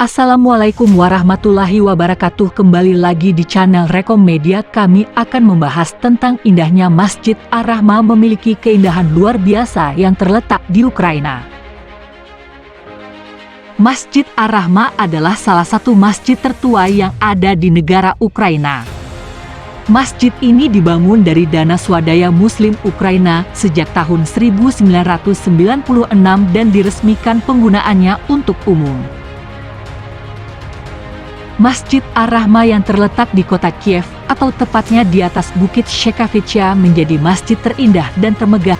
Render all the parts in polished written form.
Assalamualaikum warahmatullahi wabarakatuh. Kembali lagi di channel Rekom Media. Kami akan membahas tentang indahnya Masjid Ar-Rahma memiliki keindahan luar biasa yang terletak di Ukraina. Masjid Ar-Rahma adalah salah satu masjid tertua yang ada di negara Ukraina. Masjid ini dibangun dari dana swadaya Muslim Ukraina sejak tahun 1996 dan diresmikan penggunaannya untuk umum. Masjid Ar-Rahma yang terletak di kota Kiev, atau tepatnya di atas Bukit Shekhavitcha, menjadi masjid terindah dan termegah.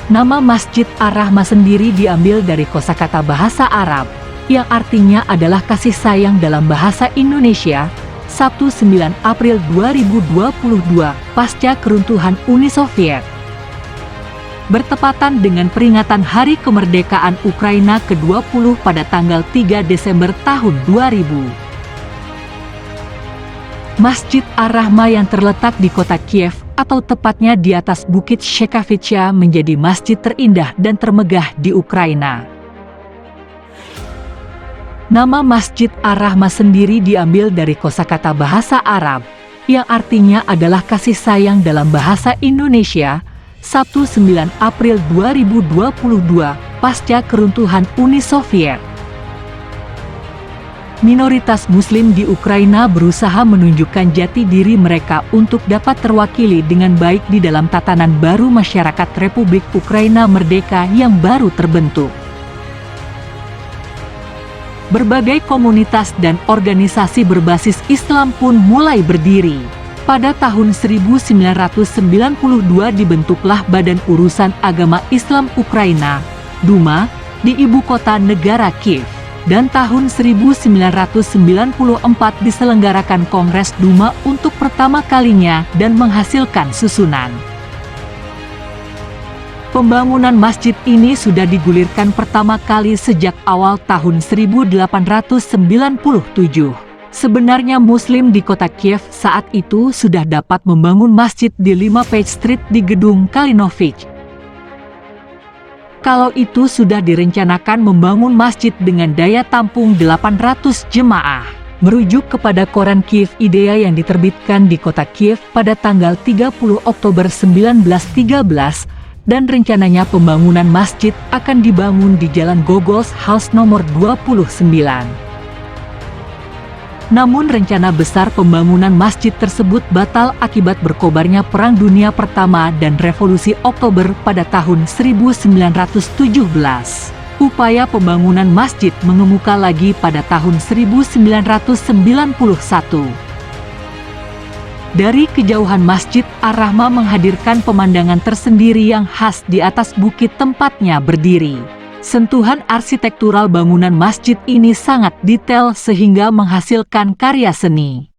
Nama Masjid Ar-Rahma sendiri diambil dari kosakata bahasa Arab, yang artinya adalah kasih sayang dalam bahasa Indonesia. Sabtu 9 April 2022, pasca keruntuhan Uni Soviet, bertepatan dengan peringatan Hari Kemerdekaan Ukraina ke-20 pada tanggal 3 Desember tahun 2000. Masjid Ar-Rahma yang terletak di kota Kiev, atau tepatnya di atas Bukit Shekhavitcha, menjadi masjid terindah dan termegah di Ukraina. Nama Masjid Ar-Rahma sendiri diambil dari kosakata bahasa Arab, yang artinya adalah kasih sayang dalam bahasa Indonesia. Sabtu 9 April 2022, pasca keruntuhan Uni Soviet, minoritas Muslim di Ukraina berusaha menunjukkan jati diri mereka untuk dapat terwakili dengan baik di dalam tatanan baru masyarakat Republik Ukraina Merdeka yang baru terbentuk. Berbagai komunitas dan organisasi berbasis Islam pun mulai berdiri. Pada tahun 1992 dibentuklah Badan Urusan Agama Islam Ukraina, Duma, di ibu kota negara Kiev. Dan tahun 1994 diselenggarakan Kongres Duma untuk pertama kalinya dan menghasilkan susunan. Pembangunan masjid ini sudah digulirkan pertama kali sejak awal tahun 1897. Sebenarnya Muslim di kota Kiev saat itu sudah dapat membangun masjid di 5 Page Street di gedung Kalinovich. Kalau itu sudah direncanakan membangun masjid dengan daya tampung 800 jemaah. Merujuk kepada koran Kiev Idea yang diterbitkan di kota Kiev pada tanggal 30 Oktober 1913, dan rencananya pembangunan masjid akan dibangun di Jalan Gogols House nomor 29. Namun rencana besar pembangunan masjid tersebut batal akibat berkobarnya Perang Dunia Pertama dan Revolusi Oktober pada tahun 1917. Upaya pembangunan masjid mengemuka lagi pada tahun 1991. Dari kejauhan Masjid Ar-Rahma menghadirkan pemandangan tersendiri yang khas di atas bukit tempatnya berdiri. Sentuhan arsitektural bangunan masjid ini sangat detail sehingga menghasilkan karya seni.